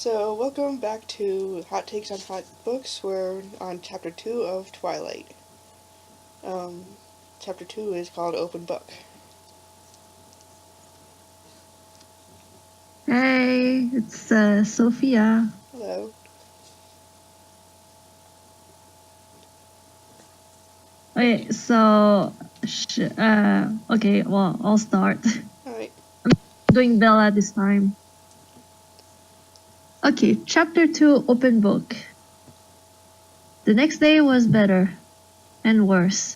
So, welcome back to Hot Takes on Hot Books. We're on Chapter 2 of Twilight. Um, Chapter 2 is called Open Book. Hey, it's Sophia. Hello. Okay, so, well, I'll start. Alright. I'm doing Bella this time. Okay, Chapter 2, Open Book. The next day was better and worse.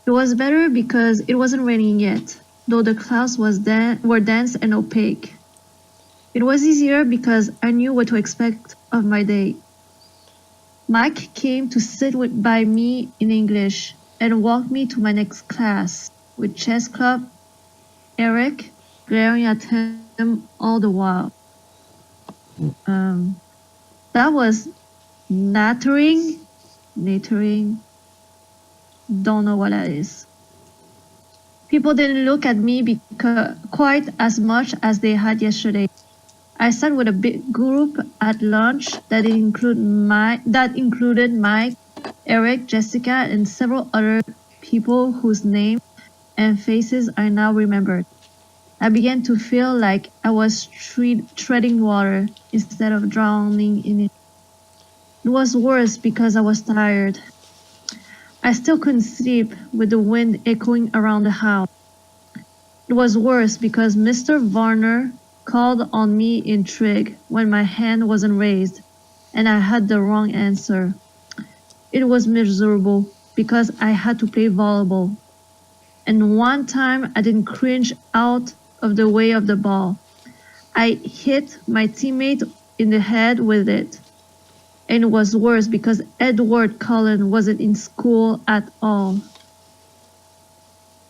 It was better because it wasn't raining yet, though the clouds were dense and opaque. It was easier because I knew what to expect of my day. Mike came to sit by me in English and walk me to my next class, with chess club, Eric glaring at him all the while. That was nattering, don't know what that is. People didn't look at me quite as much as they had yesterday. I sat with a big group at lunch that included Mike, Eric, Jessica, and several other people whose names and faces I now remembered. I began to feel like I was treading water instead of drowning in it. It was worse because I was tired. I still couldn't sleep with the wind echoing around the house. It was worse because Mr. Varner called on me in trig when my hand wasn't raised, and I had the wrong answer. It was miserable because I had to play volleyball. And one time I didn't cringe out of the way of the ball. I hit my teammate in the head with it. And it was worse because Edward Cullen wasn't in school at all.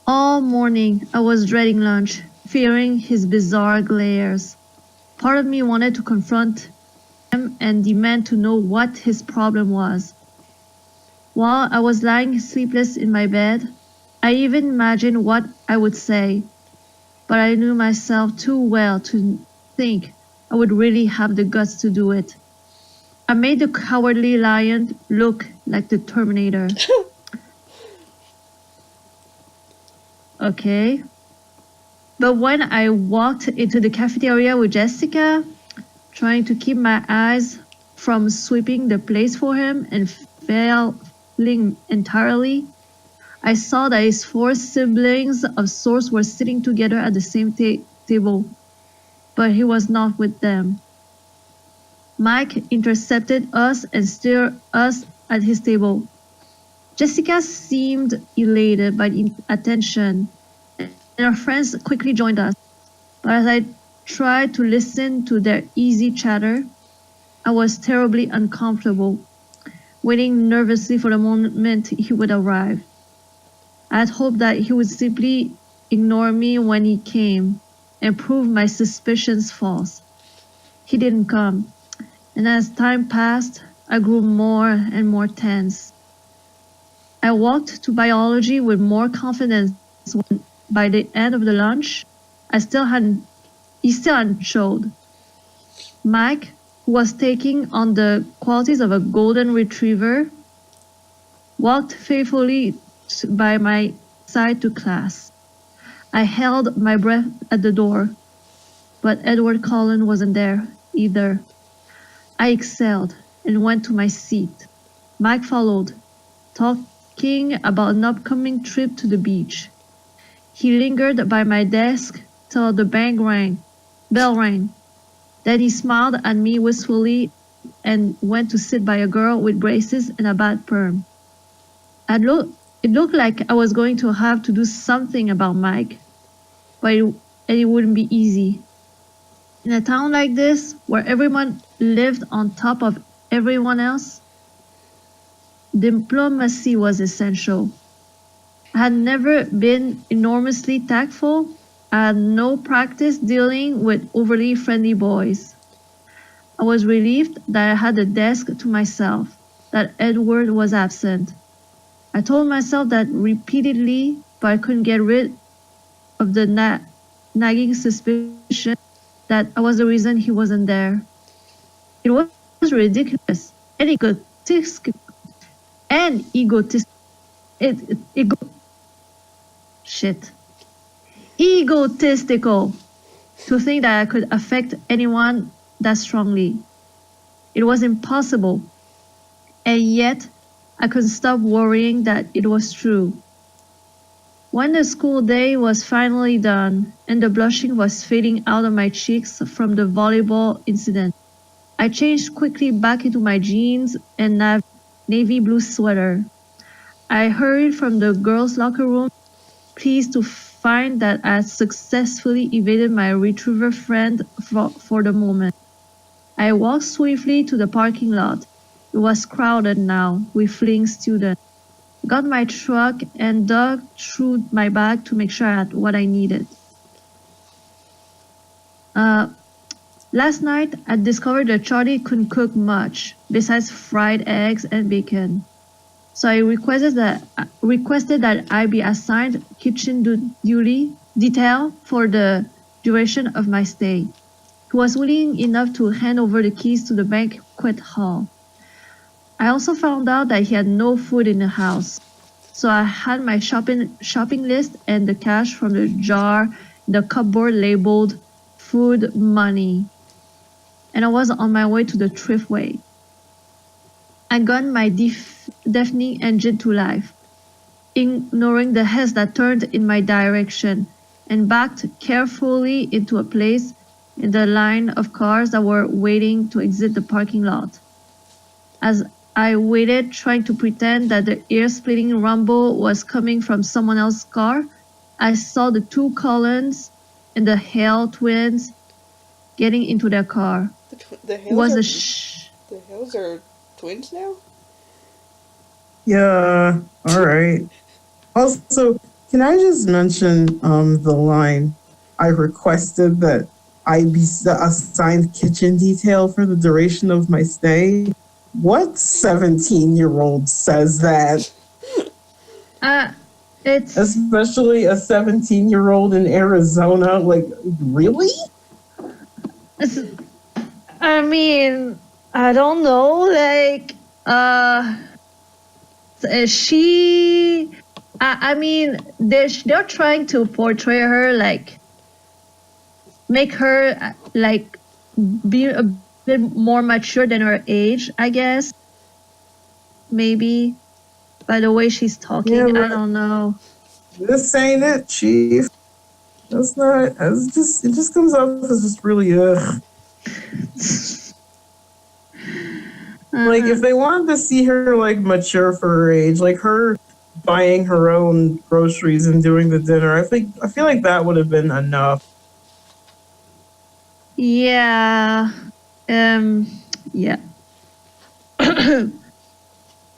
All morning I was dreading lunch, fearing his bizarre glares. Part of me wanted to confront him and demand to know what his problem was. While I was lying sleepless in my bed, I even imagined what I would say, but I knew myself too well to think I would really have the guts to do it. I made the cowardly lion look like the Terminator. Okay. But when I walked into the cafeteria with Jessica, trying to keep my eyes from sweeping the place for him and failing entirely, I saw that his 4 siblings of sorts were sitting together at the same table, but he was not with them. Mike intercepted us and stared us at his table. Jessica seemed elated by the attention, and our friends quickly joined us. But as I tried to listen to their easy chatter, I was terribly uncomfortable, waiting nervously for the moment he would arrive. I had hoped that he would simply ignore me when he came and prove my suspicions false. He didn't come, and as time passed, I grew more and more tense. I walked to biology with more confidence when, by the end of the lunch, he still hadn't showed. Mike, who was taking on the qualities of a golden retriever, walked faithfully by my side to class. I held my breath at the door, but Edward Cullen wasn't there either. I exhaled and went to my seat. Mike followed, talking about an upcoming trip to the beach. He lingered by my desk till the bell rang. Then he smiled at me wistfully and went to sit by a girl with braces and a bad perm. It looked like I was going to have to do something about Mike, but it wouldn't be easy. In a town like this, where everyone lived on top of everyone else, diplomacy was essential. I had never been enormously tactful. I had no practice dealing with overly friendly boys. I was relieved that I had the desk to myself, that Edward was absent. I told myself that repeatedly, but I couldn't get rid of the nagging suspicion that I was the reason he wasn't there. It was ridiculous and egotistic. Ego, shit. Egotistical to think that I could affect anyone that strongly. It was impossible. And yet, I couldn't stop worrying that it was true. When the school day was finally done and the blushing was fading out of my cheeks from the volleyball incident, I changed quickly back into my jeans and navy blue sweater. I hurried from the girls' locker room, pleased to find that I had successfully evaded my retriever friend for the moment. I walked swiftly to the parking lot. It was crowded now with fleeing students. Got my truck and dug through my bag to make sure I had what I needed. Last night, I discovered that Charlie couldn't cook much besides fried eggs and bacon. So I requested that I be assigned kitchen duty detail for the duration of my stay. He was willing enough to hand over the keys to the banquet hall. I also found out that he had no food in the house. So I had my shopping list and the cash from the jar in the cupboard labeled food money. And I was on my way to the thriftway. I got my deafening engine to life, ignoring the heads that turned in my direction, and backed carefully into a place in the line of cars that were waiting to exit the parking lot. As I waited, trying to pretend that the ear-splitting rumble was coming from someone else's car, I saw the two Cullens and the Hale twins getting into their car. The Hales are twins now? Yeah, all right. Also, can I just mention the line, I requested that I be assigned kitchen detail for the duration of my stay? What 17-year-old says that? It's Especially a 17-year-old in Arizona. Like, really? I mean, I don't know, like, she, I mean, they're trying to portray her, like, make her, like, be a bit more mature than her age, I guess. Maybe. By the way she's talking, Yeah, I don't know. This ain't it, Chief. That's not, it just comes off as just really, Like, if they wanted to see her, like, mature for her age, like her buying her own groceries and doing the dinner, I feel like that would have been enough. Yeah. Yeah. It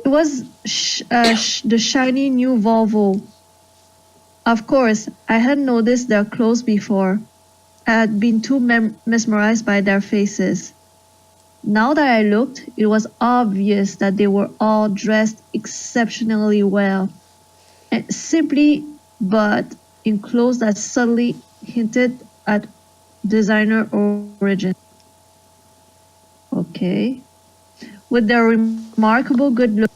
was the shiny new Volvo. Of course, I had noticed their clothes before. I had been too mesmerized by their faces. Now that I looked, it was obvious that they were all dressed exceptionally well, and simply but in clothes that subtly hinted at designer origin. Okay. With their remarkable good look,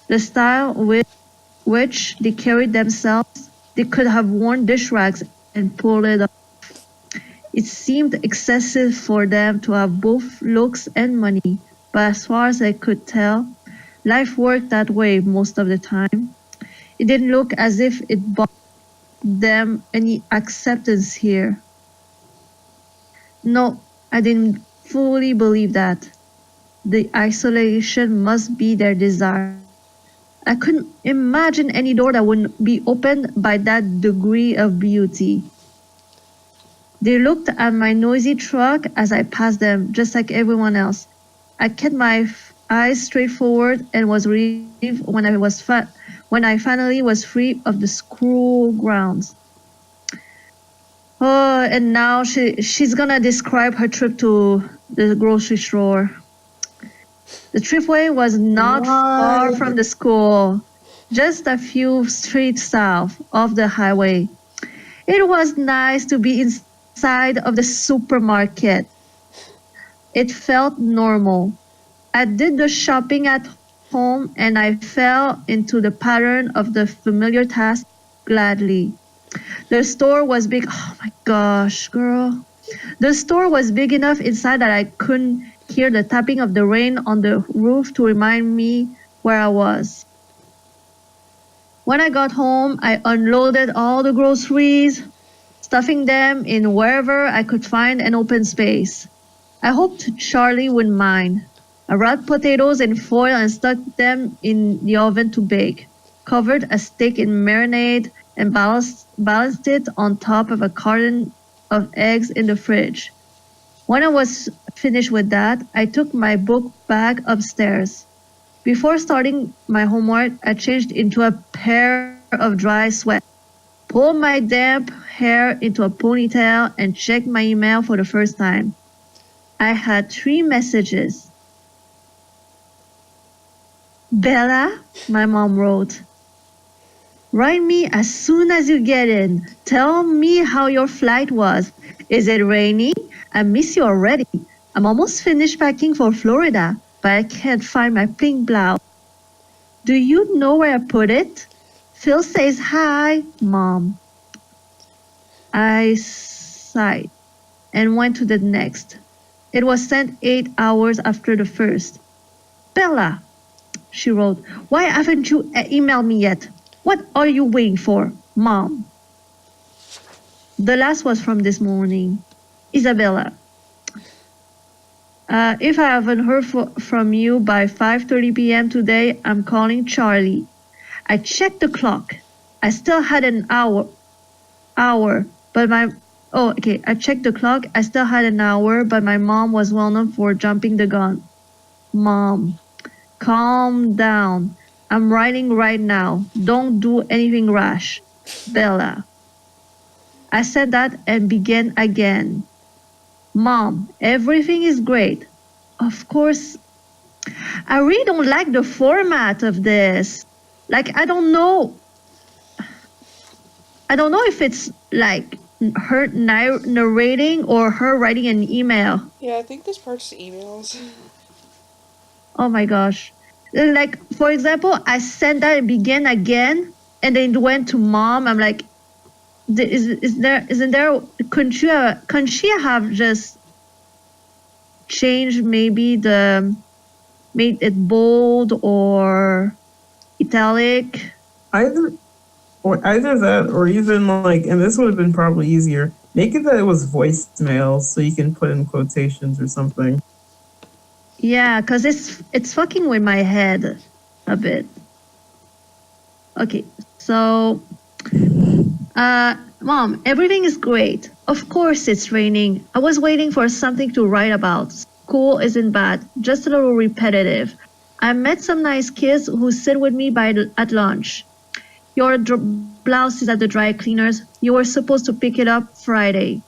the style with which they carried themselves, they could have worn dish rags and pulled it off. It seemed excessive for them to have both looks and money, but as far as I could tell, life worked that way most of the time. It didn't look as if it bought them any acceptance here. No, I didn't fully believe that. The isolation must be their desire. I couldn't imagine any door that wouldn't be opened by that degree of beauty. They looked at my noisy truck as I passed them, just like everyone else. I kept my eyes straight forward and was relieved when I finally was free of the school grounds. Oh, and now she's gonna describe her trip to the grocery store. The tripway was not far from the school, just a few streets south of the highway. It was nice to be inside of the supermarket. It felt normal. I did the shopping at home and I fell into the pattern of the familiar task gladly. The store was big. Oh my gosh, girl. The store was big enough inside that I couldn't hear the tapping of the rain on the roof to remind me where I was. When I got home, I unloaded all the groceries, stuffing them in wherever I could find an open space. I hoped Charlie wouldn't mind. I wrapped potatoes in foil and stuck them in the oven to bake, covered a steak in marinade, and balanced it on top of a carton of eggs in the fridge. When I was finished with that, I took my book bag upstairs. Before starting my homework, I changed into a pair of dry sweats, pulled my damp hair into a ponytail, and checked my email for the first time. I had 3 messages. Bella, my mom wrote, write me as soon as you get in. Tell me how your flight was. Is it rainy? I miss you already. I'm almost finished packing for Florida, but I can't find my pink blouse. Do you know where I put it? Phil says hi, Mom. I sighed and went to the next. It was sent 8 hours after the first. Bella, she wrote, why haven't you emailed me yet? What are you waiting for, Mom? The last was from this morning. Isabella, if I haven't heard from you by 5:30 p.m. today, I'm calling Charlie. I checked the clock. I still had an hour, but I checked the clock. I still had an hour, but my mom was well known for jumping the gun. Mom, calm down. I'm writing right now. Don't do anything rash. Bella. I said that and began again. Mom, everything is great. Of course, I really don't like the format of this. Like, I don't know if it's like her narrating or her writing an email. Yeah, I think this part's emails. Oh my gosh. Like, for example, I sent that and began again, and then it went to Mom. I'm like, couldn't she have just changed made it bold or italic? Either that or even like, and this would have been probably easier, make it that it was voicemail so you can put in quotations or something. Yeah, because it's fucking with my head a bit. Okay, so Mom, everything is great. Of course it's raining. I was waiting for something to write about. School isn't bad, just a little repetitive. I met some nice kids who sit with me at lunch. Your blouse is at the dry cleaners. You were supposed to pick it up Friday.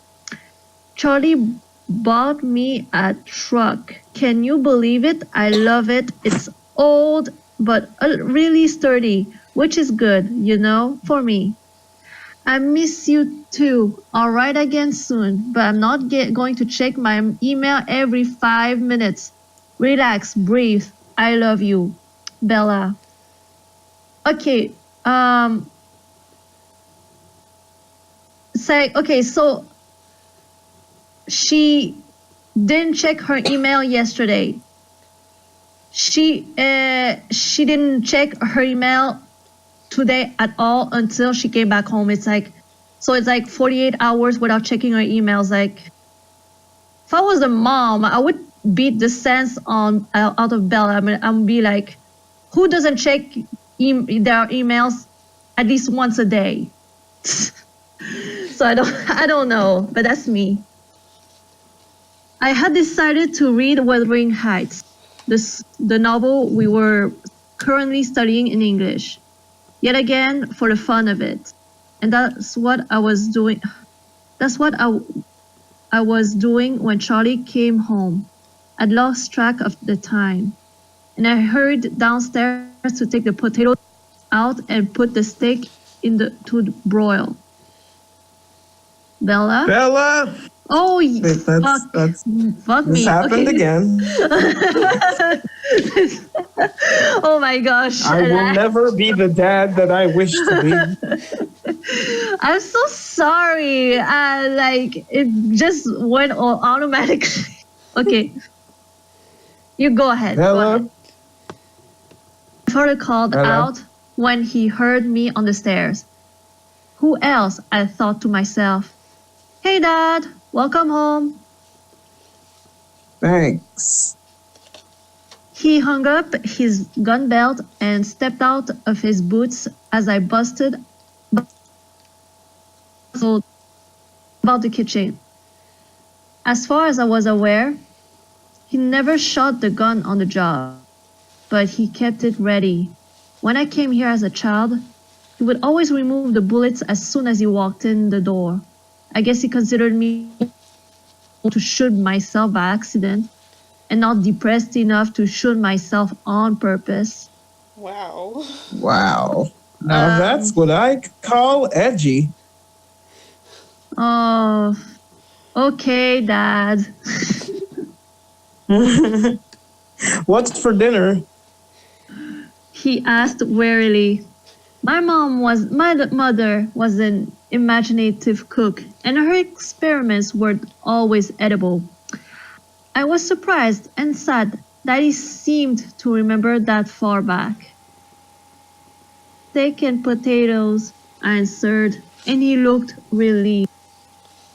Charlie bought me a truck. Can you believe it? I love it. It's old, but really sturdy, which is good, for me. I miss you too. I'll write again soon, but I'm not going to check my email every 5 minutes. Relax, breathe. I love you. Bella. Okay, so she didn't check her email yesterday. She didn't check her email today at all until she came back home. It's like 48 hours without checking her emails. Like, if I was a mom, I would beat the sense out of Bella. I mean, I would be like, who doesn't check their emails at least once a day? So I don't know, but that's me. I had decided to read Wuthering Heights, the novel we were currently studying in English, yet again for the fun of it. And that's what I was doing. That's what I was doing when Charlie came home. I'd lost track of the time, and I hurried downstairs to take the potatoes out and put the steak to broil. Bella? Bella! Oh, Wait, fuck this me. happened Okay. again. Oh my gosh. I will never be the dad that I wish to be. I'm so sorry. Like it just went all automatically. Okay, you go ahead. Go ahead. Hello? My father called Hello? out when he heard me on the stairs. Who else? I thought to myself. Hey, Dad. Welcome home. Thanks. He hung up his gun belt and stepped out of his boots as I bustled about the kitchen. As far as I was aware, he never shot the gun on the job, but he kept it ready. When I came here as a child, he would always remove the bullets as soon as he walked in the door. I guess he considered me to shoot myself by accident and not depressed enough to shoot myself on purpose. Wow. Wow. Now that's what I call edgy. Oh, okay, Dad. What's for dinner? He asked wearily. My mother was an imaginative cook, and her experiments were always edible. I was surprised and sad that he seemed to remember that far back. Steak and potatoes, I answered, and he looked relieved.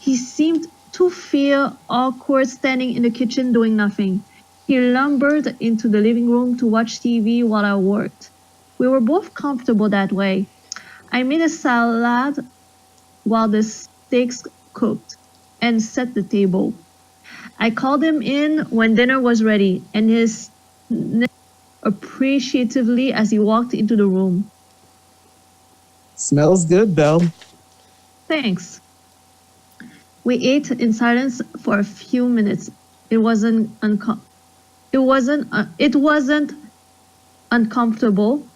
He seemed to feel awkward standing in the kitchen doing nothing. He lumbered into the living room to watch TV while I worked. We were both comfortable that way. I made a salad while the steaks cooked and set the table. I called him in when dinner was ready, and he sniffed appreciatively as he walked into the room. Smells good, Belle. Thanks. We ate in silence for a few minutes. It wasn't uncomfortable.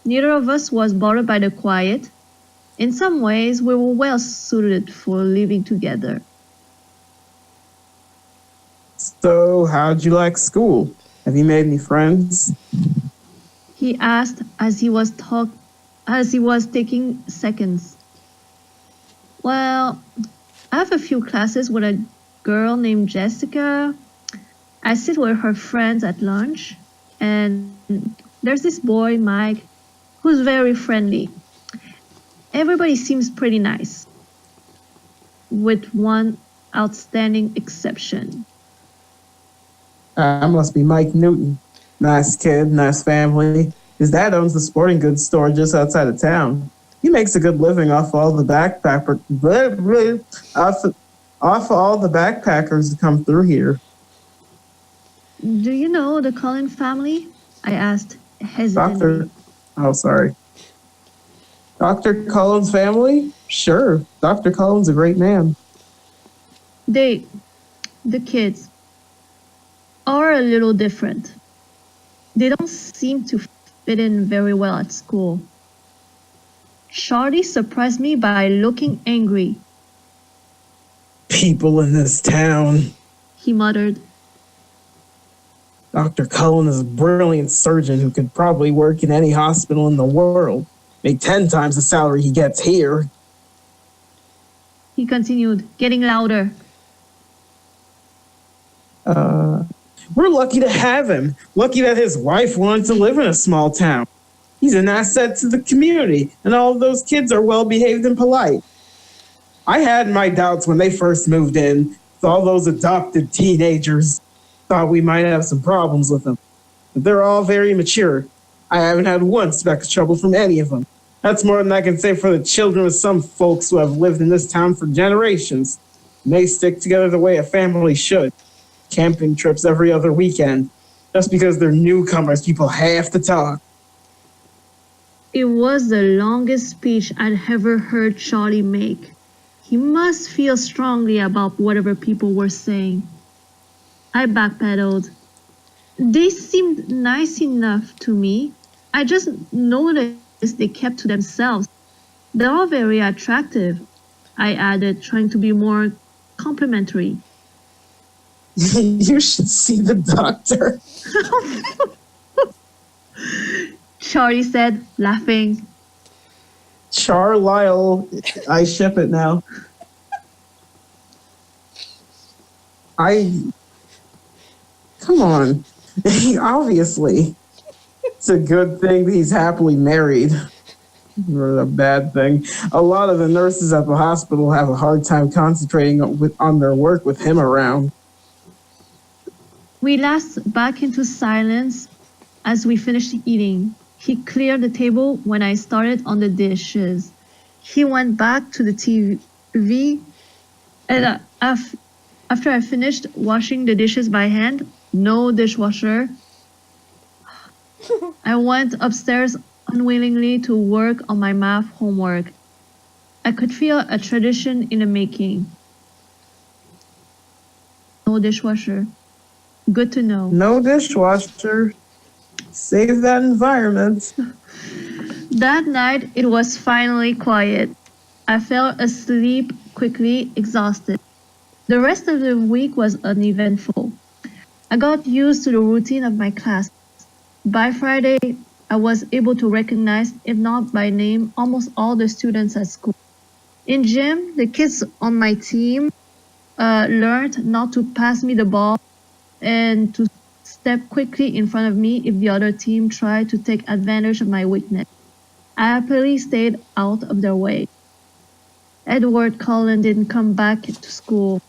Neither of us was bothered by the quiet. In some ways, we were well suited for living together. So, how'd you like school? Have you made any friends? He asked as he was taking seconds. Well, I have a few classes with a girl named Jessica. I sit with her friends at lunch, and there's this boy, Mike, who's very friendly. Everybody seems pretty nice, with one outstanding exception. I must be Mike Newton. Nice kid, nice family. His dad owns the sporting goods store just outside of town. He makes a good living off all the off all the backpackers that come through here. Do you know the Cullen family? I asked hesitantly. Dr. Cullen's family? Sure. Dr. Cullen's a great man. The kids, are a little different. They don't seem to fit in very well at school. Charlie surprised me by looking angry. People in this town. He muttered. Dr. Cullen is a brilliant surgeon who could probably work in any hospital in the world. Make 10 times the salary he gets here. He continued, getting louder. We're lucky to have him. Lucky that his wife wanted to live in a small town. He's an asset to the community, and all of those kids are well behaved and polite. I had my doubts when they first moved in with all those adopted teenagers. Thought we might have some problems with them. But they're all very mature. I haven't had one speck of trouble from any of them. That's more than I can say for the children of some folks who have lived in this town for generations. And they stick together the way a family should. Camping trips every other weekend. Just because they're newcomers, people have to talk. It was the longest speech I'd ever heard Charlie make. He must feel strongly about whatever people were saying. I backpedaled. They seemed nice enough to me. I just noticed they kept to themselves. They're all very attractive, I added, trying to be more complimentary. You should see the doctor. Charlie said, laughing. Charlisle, I ship it now. Come on. Obviously, it's a good thing that he's happily married. Or a bad thing. A lot of the nurses at the hospital have a hard time concentrating on their work with him around. We lapsed back into silence as we finished eating. He cleared the table when I started on the dishes. He went back to the TV, and after I finished washing the dishes by hand, no dishwasher, I went upstairs unwillingly to work on my math homework. I could feel a tradition in the making. No dishwasher. Good to know. No dishwasher. Save that environment. That night, it was finally quiet. I fell asleep quickly, exhausted. The rest of the week was uneventful. I got used to the routine of my class. By Friday, I was able to recognize, if not by name, almost all the students at school. In gym, the kids on my team learned not to pass me the ball and to step quickly in front of me if the other team tried to take advantage of my weakness. I happily stayed out of their way. Edward Cullen didn't come back to school.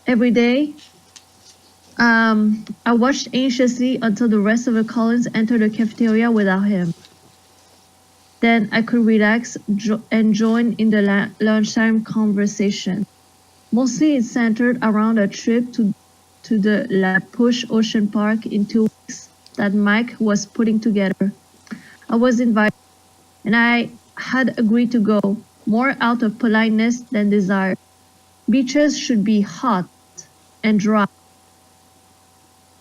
Every day, I watched anxiously until the rest of the Cullens entered the cafeteria without him. Then I could relax and join in the lunchtime conversation. Mostly it centered around a trip to the La Push Ocean Park in 2 weeks that Mike was putting together. I was invited, and I had agreed to go, more out of politeness than desire. Beaches should be hot and dry.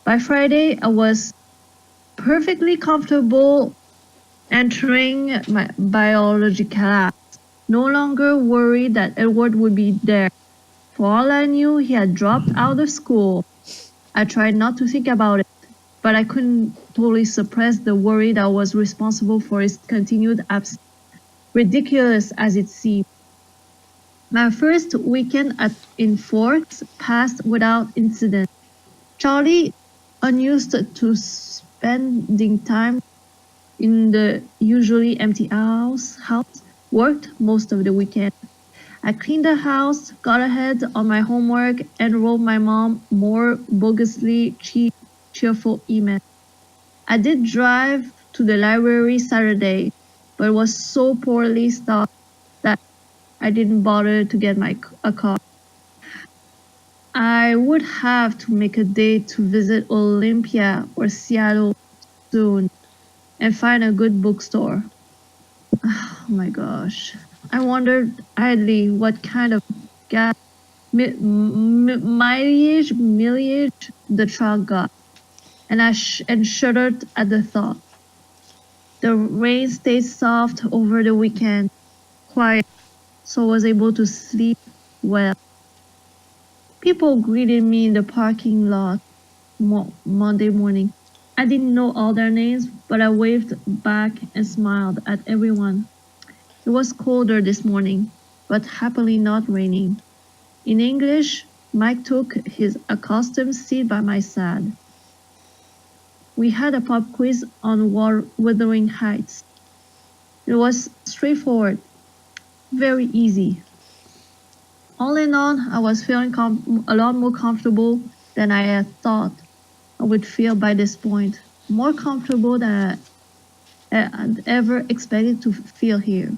By Friday, I was perfectly comfortable entering my biology class, no longer worried that Edward would be there. For all I knew, he had dropped out of school. I tried not to think about it, but I couldn't totally suppress the worry that I was responsible for his continued absence, ridiculous as it seemed. My first weekend in Forks passed without incident. Charlie, unused to spending time in the usually empty house, worked most of the weekend. I cleaned the house, got ahead on my homework, and wrote my mom more bogusly cheerful emails. I did drive to the library Saturday, but was so poorly stocked that I didn't bother to get a car. I would have to make a date to visit Olympia or Seattle soon and find a good bookstore. Oh my gosh. I wondered idly what kind of gas mileage the truck got, and I shuddered at the thought. The rain stayed soft over the weekend, quiet, so I was able to sleep well. People greeted me in the parking lot Monday morning. I didn't know all their names, but I waved back and smiled at everyone. It was colder this morning, but happily not raining. In English, Mike took his accustomed seat by my side. We had a pop quiz on Wuthering Heights. It was straightforward, very easy. All in all, I was feeling a lot more comfortable than I had thought I would feel by this point. More comfortable than I had ever expected to feel here.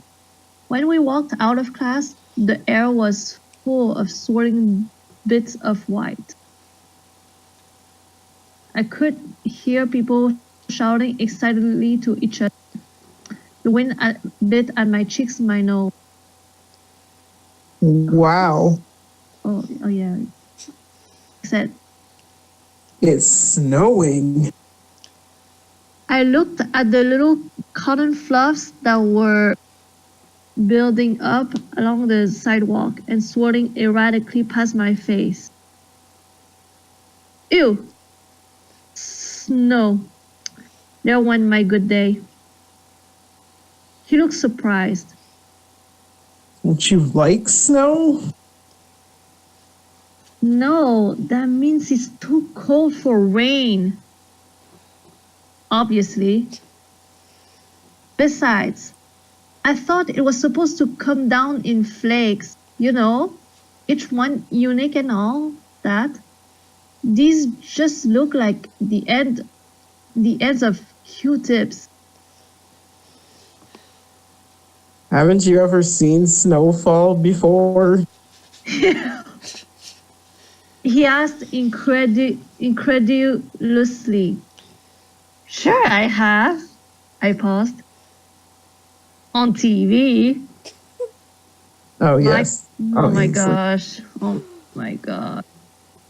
When we walked out of class, the air was full of swirling bits of white. I could hear people shouting excitedly to each other. The wind bit at my cheeks, my nose. Wow. Oh yeah. I said, It's snowing. I looked at the little cotton fluffs that were building up along the sidewalk and swirling erratically past my face. Ew! Snow. There went my good day. He looked surprised. Don't you like snow? No, that means it's too cold for rain. Obviously. Besides, I thought it was supposed to come down in flakes, each one unique and all that. These just look like the ends of Q-tips. Haven't you ever seen snowfall before? He asked incredulously. Sure, I have. I paused. On TV. Oh, yes. Oh my gosh. Oh my god.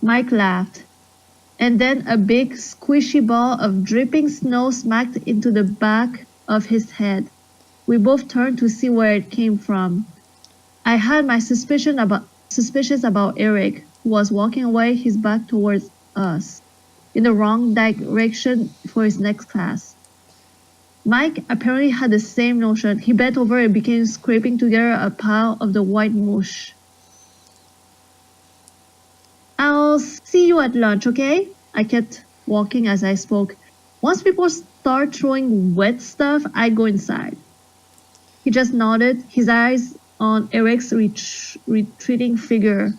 Mike laughed. And then a big squishy ball of dripping snow smacked into the back of his head. We both turned to see where it came from. I had my suspicions about Eric, who was walking away, his back towards us, in the wrong direction for his next class. Mike apparently had the same notion. He bent over and began scraping together a pile of the white mush. I'll see you at lunch, okay? I kept walking as I spoke. Once people start throwing wet stuff, I go inside. He just nodded, his eyes on Eric's retreating figure.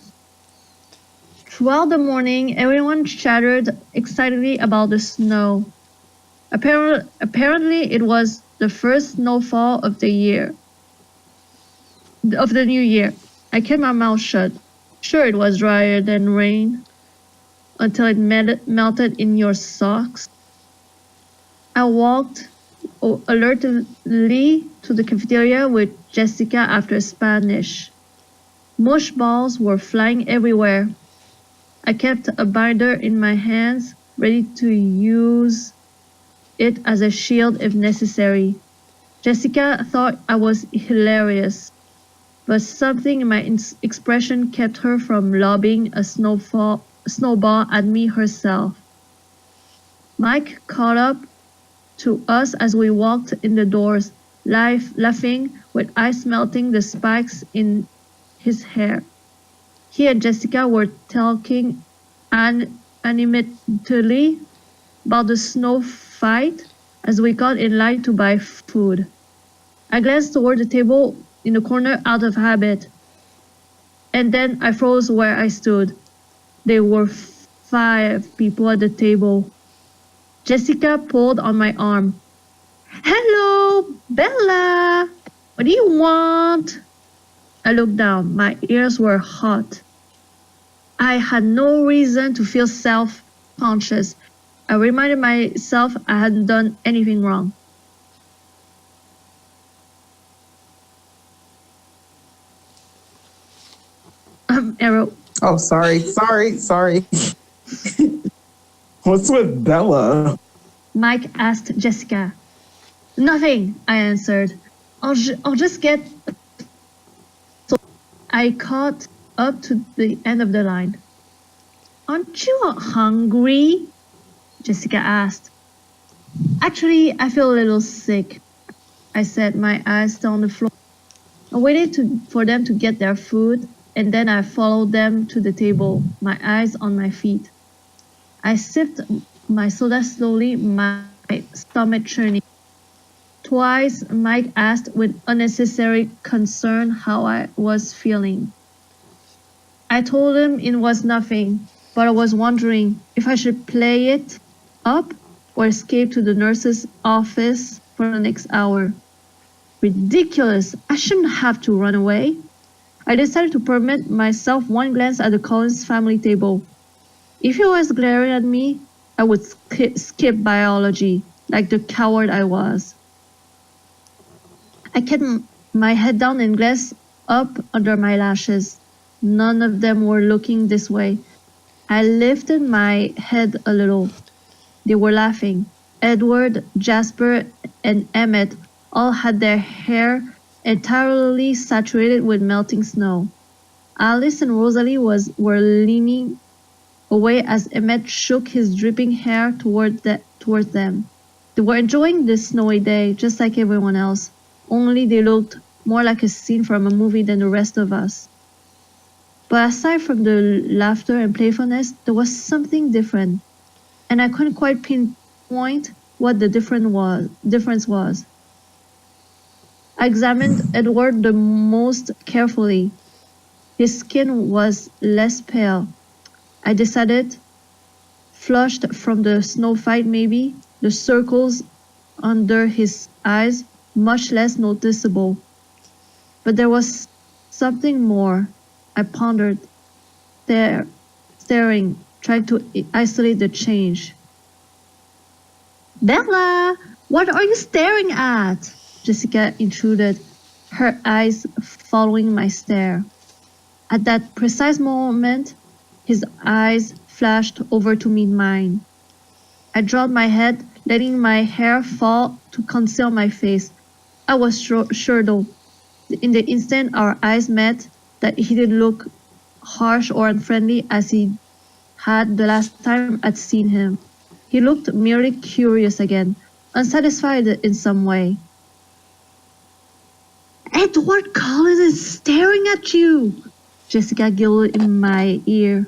Throughout the morning, everyone chattered excitedly about the snow. Apparently, it was the first snowfall of the new year. I kept my mouth shut. Sure, it was drier than rain until it melted in your socks. I walked alertly to the cafeteria with Jessica after Spanish. Mush balls were flying everywhere. I kept a binder in my hands, ready to use it as a shield if necessary. Jessica thought I was hilarious, but something in my expression kept her from lobbing a snowball at me herself. Mike caught up to us as we walked in the doors, laughing with ice melting the spikes in his hair. He and Jessica were talking animatedly about the snow fight as we got in line to buy food. I glanced toward the table in the corner out of habit, and then I froze where I stood. There were 5 people at the table. Jessica pulled on my arm. Hello, Bella! What do you want? I looked down. My ears were hot. I had no reason to feel self-conscious. I reminded myself I hadn't done anything wrong. Aero. Oh, sorry. What's with Bella? Mike asked Jessica. Nothing, I answered. I'll just get... So I caught up to the end of the line. Aren't you hungry? Jessica asked. Actually, I feel a little sick, I said, my eyes still on the floor. I waited for them to get their food, and then I followed them to the table, my eyes on my feet. I sipped my soda slowly, my stomach churning. Twice, Mike asked with unnecessary concern how I was feeling. I told him it was nothing, but I was wondering if I should play it up or escape to the nurse's office for the next hour. Ridiculous! I shouldn't have to run away. I decided to permit myself one glance at the Cullen's family table. If he was glaring at me, I would skip biology, like the coward I was. I kept my head down and glanced up under my lashes. None of them were looking this way. I lifted my head a little. They were laughing. Edward, Jasper, and Emmett all had their hair entirely saturated with melting snow. Alice and Rosalie were leaning away as Emmett shook his dripping hair toward them. They were enjoying this snowy day, just like everyone else, only they looked more like a scene from a movie than the rest of us. But aside from the laughter and playfulness, there was something different, and I couldn't quite pinpoint what the difference was. I examined Edward the most carefully. His skin was less pale. I decided, flushed from the snow fight maybe, the circles under his eyes much less noticeable. But there was something more. I pondered, staring, trying to isolate the change. Bella, what are you staring at? Jessica intruded, her eyes following my stare. At that precise moment, his eyes flashed over to meet mine. I dropped my head, letting my hair fall to conceal my face. I was sure though, in the instant our eyes met, that he didn't look harsh or unfriendly as he had the last time I'd seen him. He looked merely curious again, unsatisfied in some way. Edward Cullen is staring at you! Jessica giggled in my ear.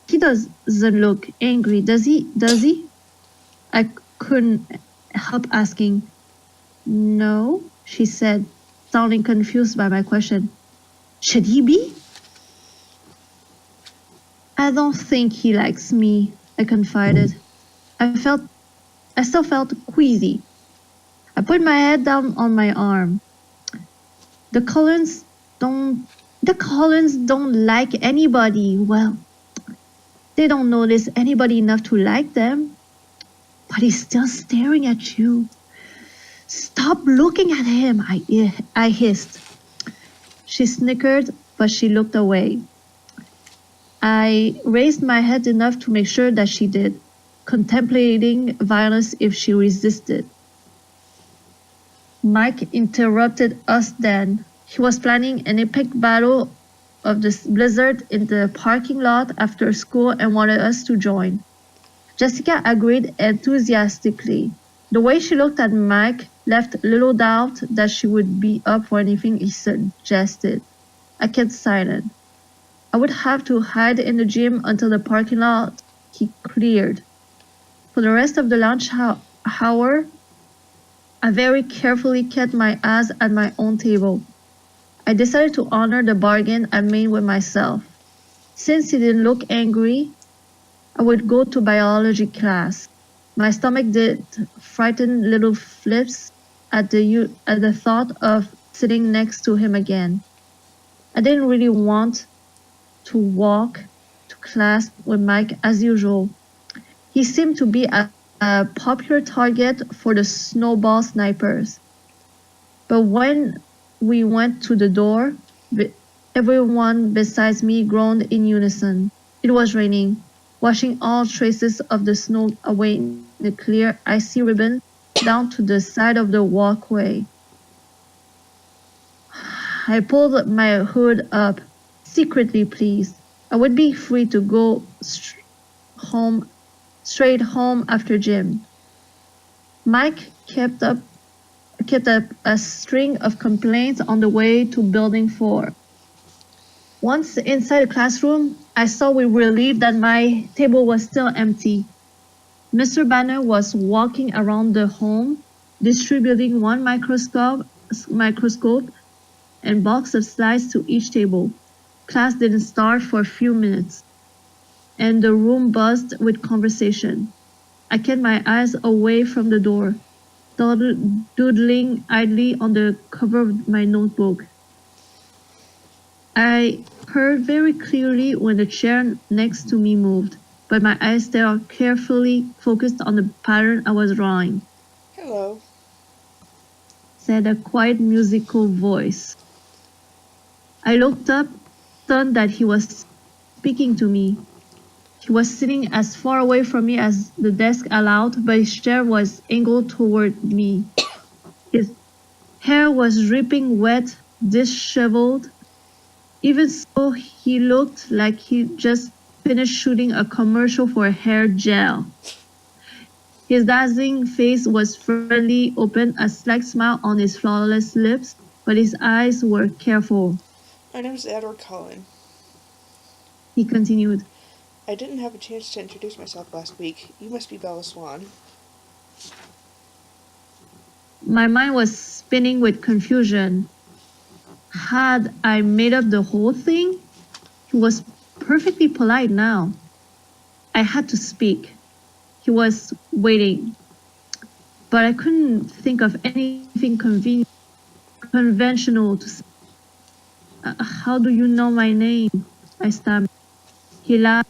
He doesn't look angry, does he? I couldn't help asking. No, she said, sounding confused by my question. Should he be? I don't think he likes me, I confided. I still felt queasy. I put my head down on my arm. The Cullens don't like anybody. Well, they don't notice anybody enough to like them. But he's still staring at you. Stop looking at him, I hissed. She snickered, but she looked away. I raised my head enough to make sure that she did, contemplating violence if she resisted. Mike interrupted us then. He was planning an epic battle of the blizzard in the parking lot after school and wanted us to join. Jessica agreed enthusiastically. The way she looked at Mike left little doubt that she would be up for anything he suggested. I kept silent. I would have to hide in the gym until the parking lot he cleared. For the rest of the lunch hour, I very carefully kept my eyes at my own table. I decided to honor the bargain I made with myself. Since he didn't look angry, I would go to biology class. My stomach did frightened little flips at the thought of sitting next to him again. I didn't really want to walk to class with Mike as usual. He seemed to be a popular target for the snowball snipers. But when we went to the door, everyone besides me groaned in unison. It was raining, washing all traces of the snow away in the clear, icy ribbon down to the side of the walkway. I pulled my hood up, secretly pleased. I would be free to go straight home after gym. Mike kept up a string of complaints on the way to Building 4. Once inside the classroom, I saw with relief that my table was still empty. Mr. Banner was walking around the home, distributing one microscope and box of slides to each table. Class didn't start for a few minutes, and the room buzzed with conversation. I kept my eyes away from the door, doodling idly on the cover of my notebook. I heard very clearly when the chair next to me moved, but my eyes stayed carefully focused on the pattern I was drawing. Hello, Said a quiet musical voice. I looked up, stunned that he was speaking to me. He was sitting as far away from me as the desk allowed, but his chair was angled toward me. His hair was dripping wet, disheveled, Even so, he looked like he just finished shooting a commercial for hair gel. His dazzling face was firmly open, a slight smile on his flawless lips, but his eyes were careful. My name is Edward Cullen. He continued. I didn't have a chance to introduce myself last week. You must be Bella Swan. My mind was spinning with confusion. Had I made up the whole thing? He was perfectly polite now. I had to speak. He was waiting. But I couldn't think of anything conventional to say. How do you know my name? I stammered. He laughed,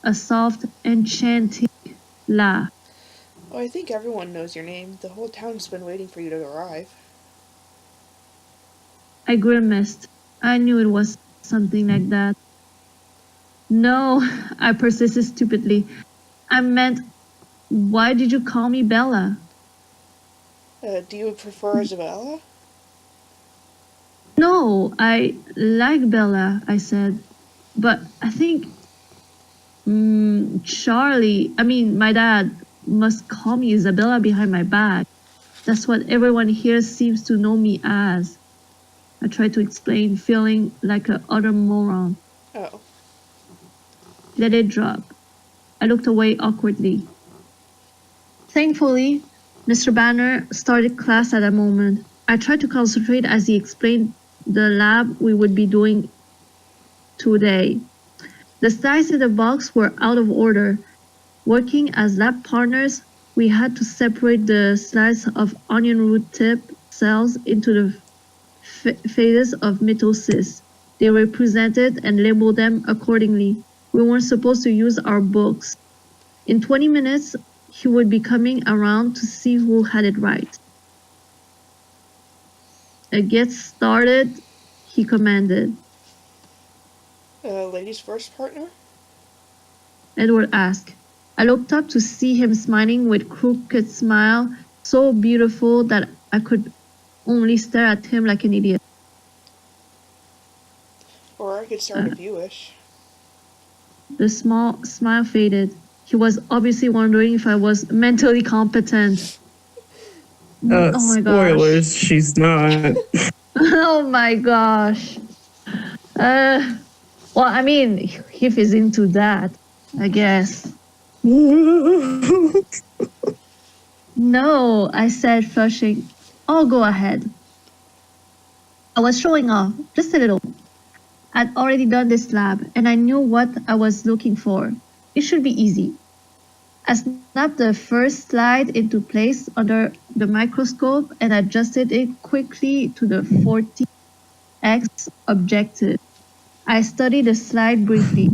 a soft, enchanting laugh. Oh, I think everyone knows your name. The whole town's been waiting for you to arrive. I grimaced. I knew it was something like that. No, I persisted stupidly. I meant, why did you call me Bella? Do you prefer Isabella? No, I like Bella, I said. But I think my dad must call me Isabella behind my back. That's what everyone here seems to know me as. I tried to explain, feeling like an utter moron. Oh. Let it drop. I looked away awkwardly. Thankfully, Mr. Banner started class at that moment. I tried to concentrate as he explained the lab we would be doing today. The slides in the box were out of order. Working as lab partners, we had to separate the slices of onion root tip cells into the phases of mitosis. They were presented and labeled them accordingly. We weren't supposed to use our books. In 20 minutes, he would be coming around to see who had it right. Get started, he commanded. Ladies first, partner? Edward asked. I looked up to see him smiling with crooked smile, so beautiful that I could only stare at him like an idiot. Or I could start if you wish. The small smile faded. He was obviously wondering if I was mentally competent. Oh my spoilers, gosh. She's not. Oh my gosh. Well, I mean, if he's into that, I guess. No, I said, flushing. Oh, go ahead. I was showing off, just a little. I'd already done this lab, and I knew what I was looking for. It should be easy. I snapped the first slide into place under the microscope and adjusted it quickly to the 40x objective. I studied the slide briefly.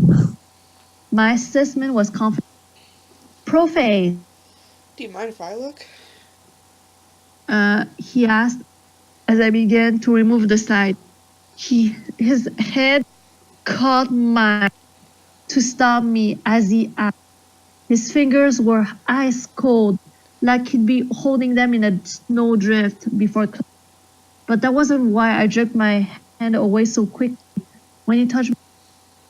My assessment was confident. Prophase. Do you mind if I look? He asked as I began to remove the slide. His head caught mine to stop me as he asked. His fingers were ice cold, like he'd be holding them in a snowdrift before class. But that wasn't why I jerked my hand away so quickly. When he touched me,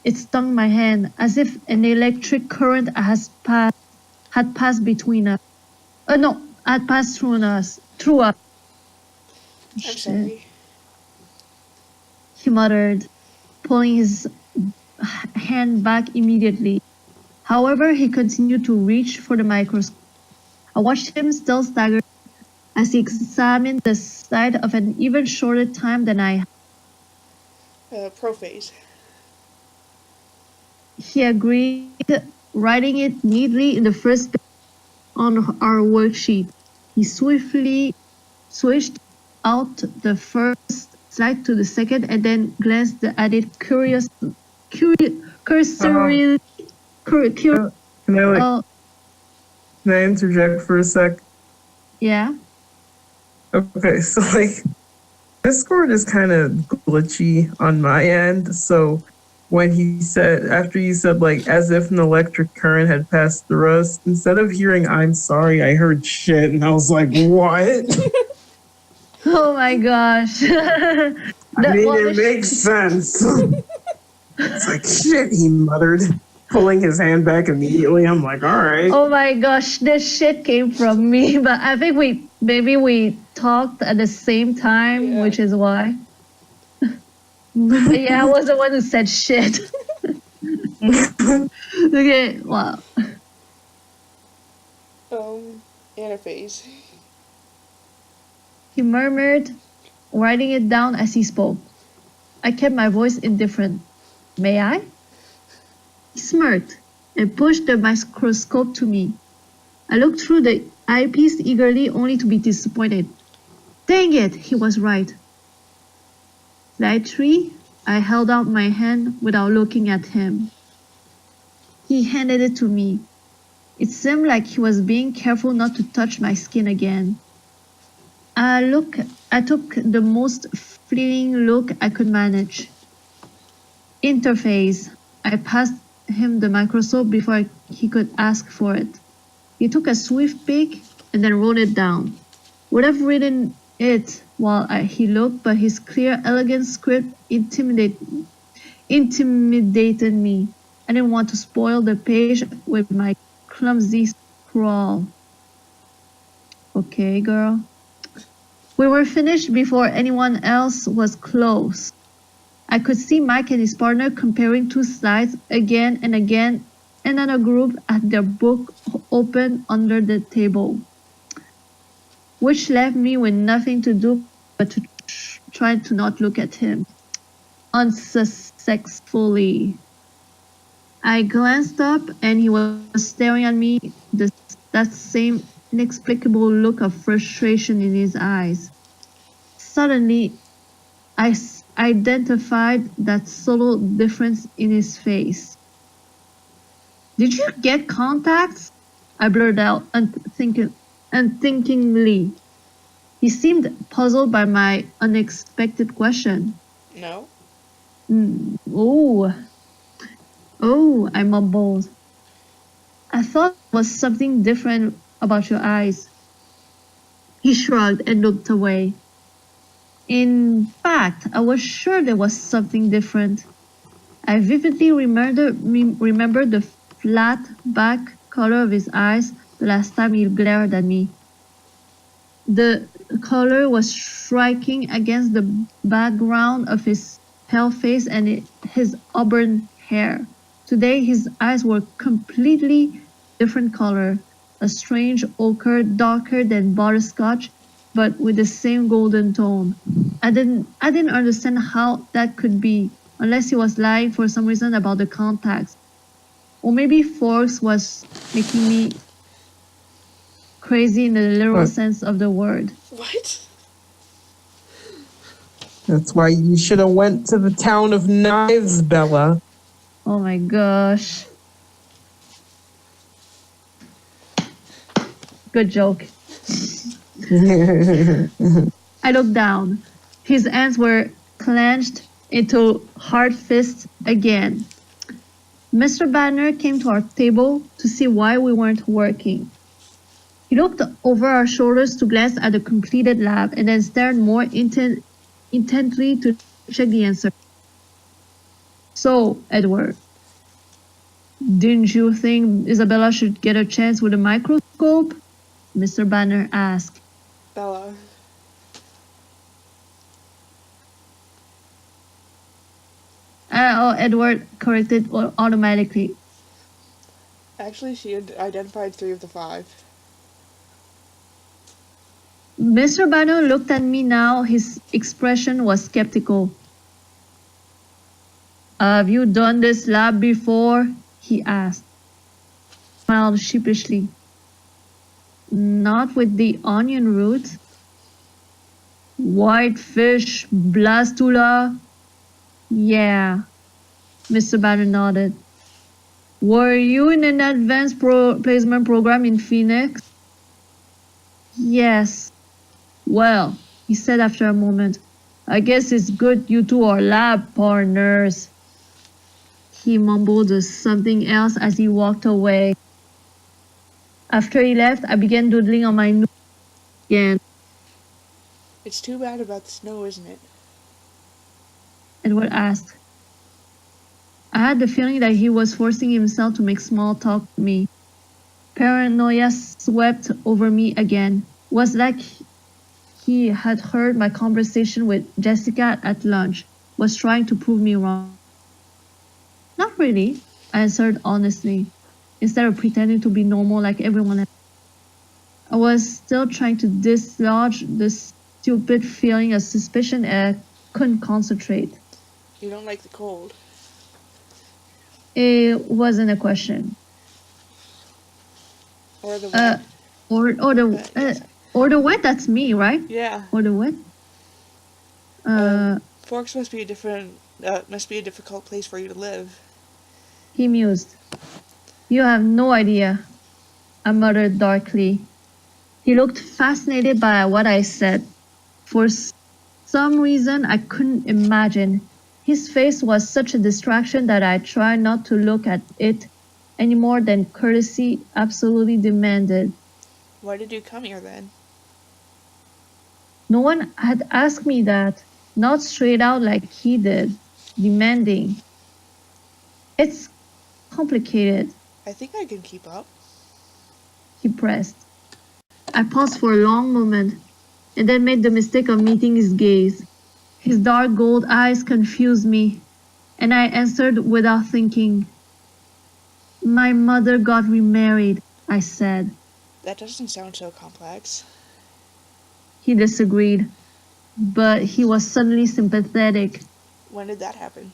it stung my hand as if an electric current had passed between us. Had passed through us. I'm sorry. He muttered, pulling his hand back immediately. However, he continued to reach for the microscope. I watched him still stagger as he examined the slide of an even shorter time than I had. Prophase. He agreed, writing it neatly in the first page on our worksheet. He swiftly switched out the first slide to the second and then glanced at it cursorily. Can I interject for a sec? Yeah. Okay, so Discord is kind of glitchy on my end. So when after you said as if an electric current had passed through us, instead of hearing "I'm sorry," I heard "shit," and I was like, "What?" Oh my gosh. I mean, it makes sense. It's like, shit, he muttered, pulling his hand back immediately. I'm like, all right. Oh my gosh, this shit came from me, but I think we talked at the same time, Yeah. which is why. But yeah, I was the one who said shit. Okay, wow. Anaphase. He murmured, writing it down as he spoke. I kept my voice indifferent. May I? He smirked and pushed the microscope to me. I looked through the eyepiece eagerly, only to be disappointed. Dang it, he was right. Slide 3, I held out my hand without looking at him. He handed it to me. It seemed like he was being careful not to touch my skin again. I took the most fleeting look I could manage. Interface. I passed him the microscope before he could ask for it. He took a swift peek and then wrote it down. Would have written it while he looked, but his clear, elegant script intimidated me. I didn't want to spoil the page with my clumsy scrawl. Okay, girl. We were finished before anyone else was close. I could see Mike and his partner comparing two slides again and again, and then a group had their book open under the table, which left me with nothing to do but to try to not look at him. Unsuccessfully. I glanced up and he was staring at me, that same inexplicable look of frustration in his eyes. Suddenly, I identified that subtle difference in his face. Did you get contacts? I blurted out unthinkingly. He seemed puzzled by my unexpected question. No. Oh, I mumbled. I thought there was something different about your eyes. He shrugged and looked away. In fact, I was sure there was something different. I vividly remembered the flat back color of his eyes the last time he glared at me. The color was striking against the background of his pale face and his auburn hair. Today, his eyes were completely different color, a strange ochre, darker than butterscotch, but with the same golden tone. I didn't understand how that could be, unless he was lying for some reason about the contacts. Or maybe Forks was making me crazy in the literal sense of the word. What? That's why you should have went to the town of Knives, Bella. Oh my gosh. Good joke. I looked down. His hands were clenched into hard fists again. Mr. Banner came to our table to see why we weren't working. He looked over our shoulders to glance at the completed lab and then stared more intently to check the answer. So, Edward, didn't you think Isabella should get a chance with a microscope? Mr. Banner asked. Bella. Edward corrected automatically. Actually, she had identified 3 of the 5. Mr. Banner looked at me now. His expression was skeptical. Have you done this lab before? He asked. I smiled sheepishly. Not with the onion root. Whitefish blastula? Yeah. Mr. Banner nodded. Were you in an advanced placement program in Phoenix? Yes. Well, he said after a moment, I guess it's good you two are lab partners. He mumbled something else as he walked away. After he left, I began doodling on my notebook again. It's too bad about the snow, isn't it? Edward asked. I had the feeling that he was forcing himself to make small talk with me. Paranoia swept over me again. It was like he had heard my conversation with Jessica at lunch, was trying to prove me wrong. Not really, I answered honestly, instead of pretending to be normal like everyone else. I was still trying to dislodge the stupid feeling of suspicion and I couldn't concentrate. You don't like the cold. It wasn't a question. Or the wet. Or the wet, that's me, right? Yeah. Or the wet? Forks must be a difficult place for you to live. He mused. You have no idea, I muttered darkly. He looked fascinated by what I said. For some reason I couldn't imagine. His face was such a distraction that I tried not to look at it any more than courtesy absolutely demanded. Why did you come here then? No one had asked me that, not straight out like he did, demanding. It's complicated, I think I can keep up. he pressed. I paused for a long moment, and then made the mistake of meeting his gaze. His dark gold eyes confused me, and I answered without thinking. My mother got remarried, I said. That doesn't sound so complex. He disagreed, but he was suddenly sympathetic. When did that happen?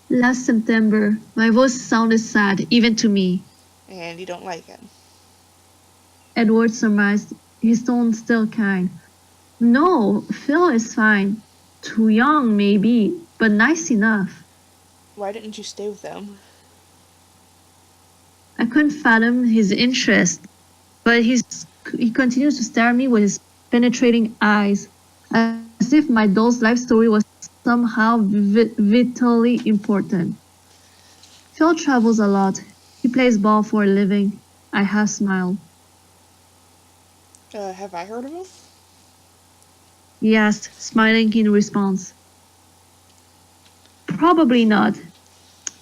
Last September, my voice sounded sad, even to me. And you don't like it. Edward surmised, his tone still kind. No, Phil is fine. Too young, maybe, but nice enough. Why didn't you stay with them? I couldn't fathom his interest, but he continued to stare at me with his penetrating eyes, as if my doll's life story was somehow vitally important. Phil travels a lot. He plays ball for a living. I half smiled. Have I heard of him? He asked, smiling in response. Probably not.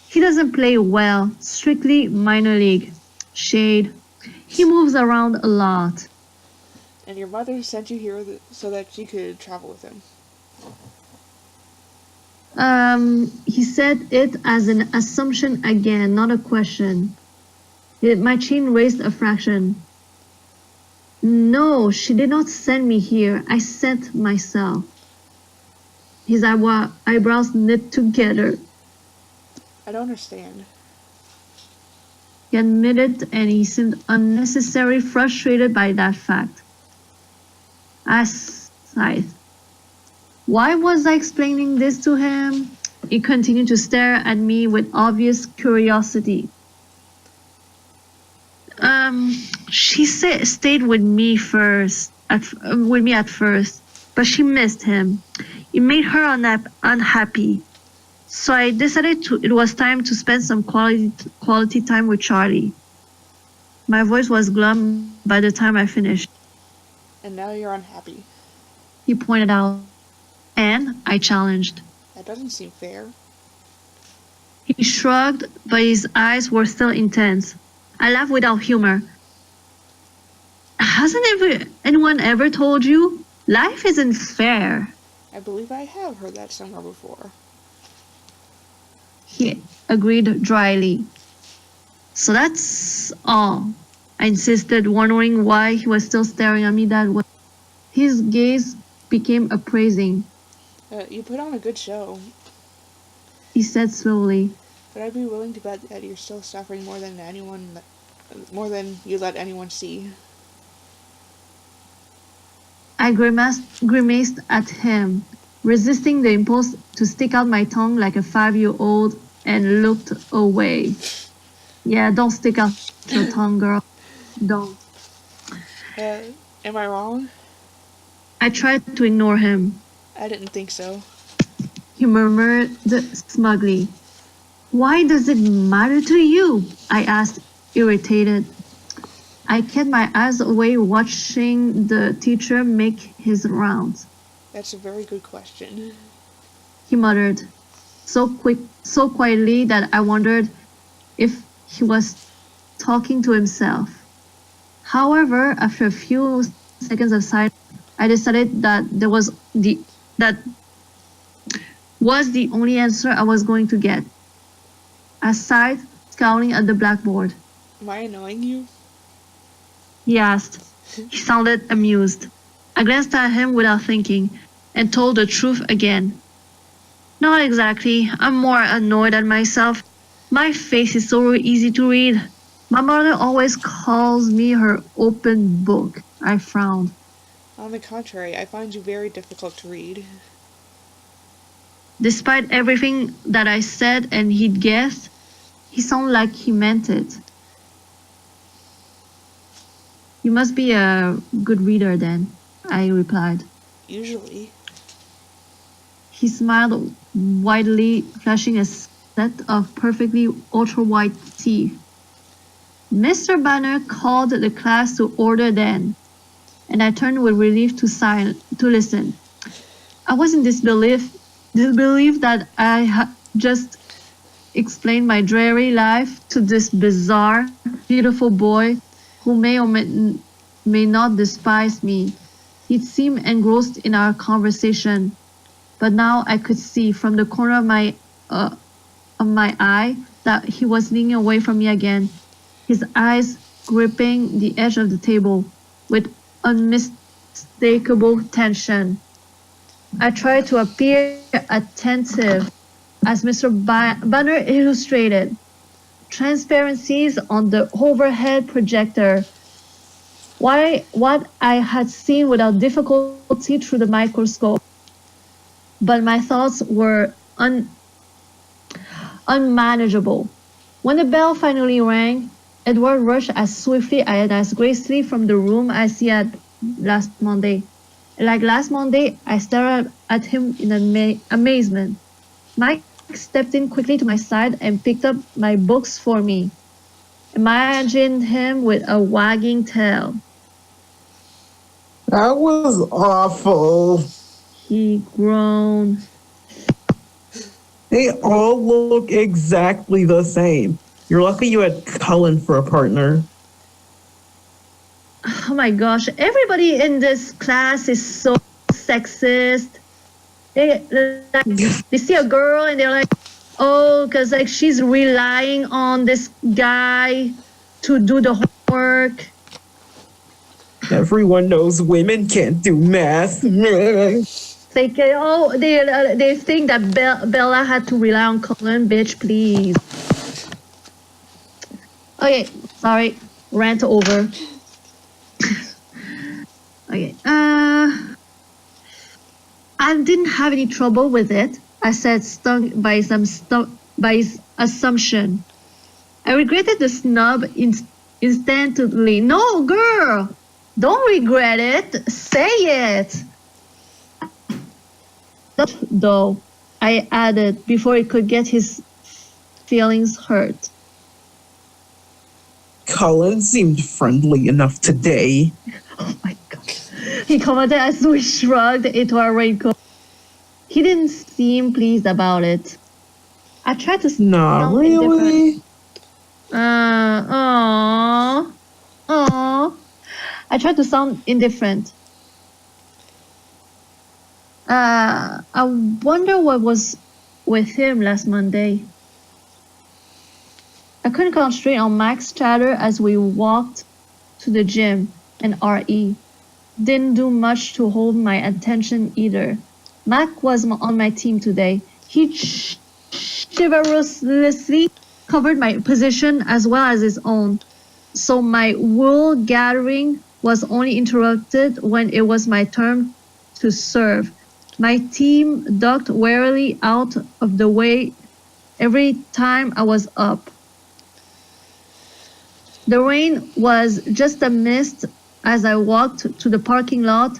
He doesn't play well, strictly minor league. Shade. He moves around a lot. And your mother sent you here so that you could travel with him. He said it as an assumption again, not a question. My chin raised a fraction. No, she did not send me here. I sent myself. His eyebrows knit together. I don't understand. He admitted, and he seemed unnecessarily frustrated by that fact. I sighed. Why was I explaining this to him? He continued to stare at me with obvious curiosity. She stayed with me at first, but she missed him. It made her unhappy. So I decided it was time to spend some quality time with Charlie. My voice was glum by the time I finished. And now you're unhappy. He pointed out, and I challenged. That doesn't seem fair. He shrugged, but his eyes were still intense. I laughed without humor. Hasn't anyone ever told you? Life isn't fair. I believe I have heard that somewhere before. He agreed dryly. So that's all, I insisted, wondering why he was still staring at me that way. His gaze became appraising. You put on a good show. He said slowly. But I'd be willing to bet that you're still suffering more than you let anyone see. I grimaced at him, resisting the impulse to stick out my tongue like a 5-year-old, and looked away. Yeah, don't stick out your tongue, girl. Don't. Am I wrong? I tried to ignore him. I didn't think so. He murmured smugly. Why does it matter to you? I asked, irritated. I kept my eyes away watching the teacher make his rounds. That's a very good question. he muttered, so quietly that I wondered if he was talking to himself. However, after a few seconds of silence, I decided that that was the only answer I was going to get. I sighed, scowling at the blackboard. Am I annoying you? He asked. He sounded amused. I glanced at him without thinking, and told the truth again. Not exactly. I'm more annoyed at myself. My face is so easy to read. My mother always calls me her open book. I frowned. On the contrary, I find you very difficult to read. Despite everything that I said and he'd guessed, he sounded like he meant it. You must be a good reader then, I replied. Usually. He smiled widely, flashing a set of perfectly ultra-white teeth. Mr. Banner called the class to order then, and I turned with relief to listen. I was in disbelief that I had just explained my dreary life to this bizarre, beautiful boy who may or may not despise me. He'd seemed engrossed in our conversation, but now I could see from the corner of my eye that he was leaning away from me again, his eyes gripping the edge of the table with unmistakable tension. I tried to appear attentive as Mr. Banner illustrated. Transparencies on the overhead projector. What I had seen without difficulty through the microscope. But my thoughts were unmanageable. When the bell finally rang, Edward rushed as swiftly and as gracefully from the room as he had last Monday. Like last Monday, I stared at him in amazement. Mike stepped in quickly to my side and picked up my books for me. Imagine him with a wagging tail. That was awful. He groaned. They all look exactly the same. You're lucky you had Cullen for a partner. Oh my gosh, everybody in this class is so sexist. They see a girl and they're like, oh, because like she's relying on this guy to do the homework. Everyone knows women can't do math. Like, oh, they think that Bella had to rely on Cullen. Bitch, please. Okay, sorry, rant over. Okay, I didn't have any trouble with it. I said, stung by his assumption. I regretted the snub instantly. No, girl, don't regret it. Say it. Though, I added before he could get his feelings hurt. Cullen seemed friendly enough today. Oh my god. He commented as we shrugged into our raincoat. He didn't seem pleased about it. I tried to Not really. I tried to sound indifferent. I wonder what was with him last Monday. I couldn't concentrate on Mac's chatter as we walked to the gym and RE. Didn't do much to hold my attention either. Mac was on my team today. He chivalrously covered my position as well as his own. So my wool gathering was only interrupted when it was my turn to serve. My team ducked warily out of the way every time I was up. The rain was just a mist as I walked to the parking lot,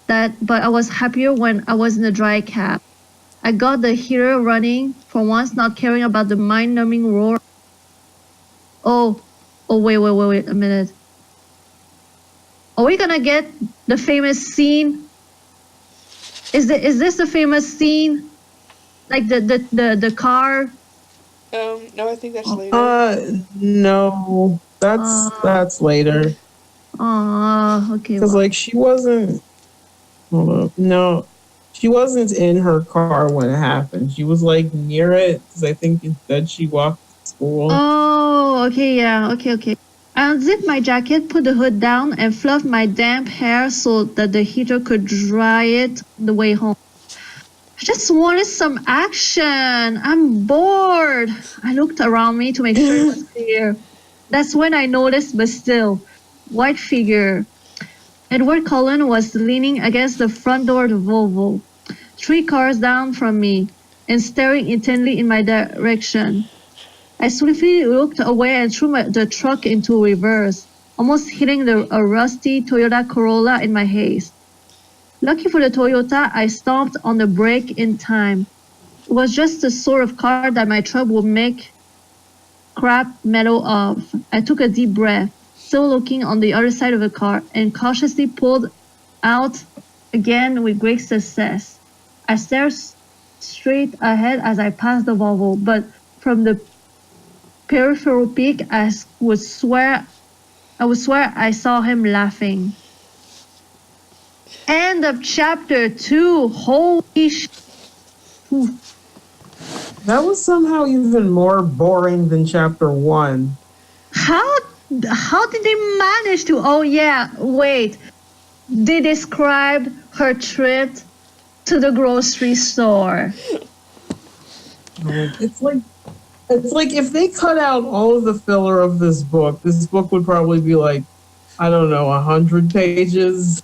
but I was happier when I was in a dry cab. I got the heater running, for once not caring about the mind-numbing roar. Oh, wait a minute. Are we gonna get the famous scene? Is this the famous scene? Like the car. No, I think that's later. No, that's later. Okay. Because Well. like she wasn't. Hold up. No, she wasn't in her car when it happened. She was like near it because I think instead she walked to school. Oh, okay, yeah, okay. I unzipped my jacket, put the hood down, and fluffed my damp hair so that the heater could dry it on the way home. I just wanted some action. I'm bored. I looked around me to make sure it was clear. That's when I noticed, but still, white figure. Edward Cullen was leaning against the front door of the Volvo, 3 cars down from me, and staring intently in my direction. I swiftly looked away and threw the truck into reverse, almost hitting a rusty Toyota Corolla in my haste. Lucky for the Toyota, I stomped on the brake in time. It was just the sort of car that my truck would make scrap metal of. I took a deep breath, still looking on the other side of the car, and cautiously pulled out again with great success. I stared straight ahead as I passed the Volvo, but from the peripheral peak, I would swear I saw him laughing. End of chapter 2. Holy sh! That was somehow even more boring than chapter 1. How did they manage to? Oh yeah, wait. They described her trip to the grocery store. It's like if they cut out all of the filler of this book would probably be like, I don't know, 100 pages.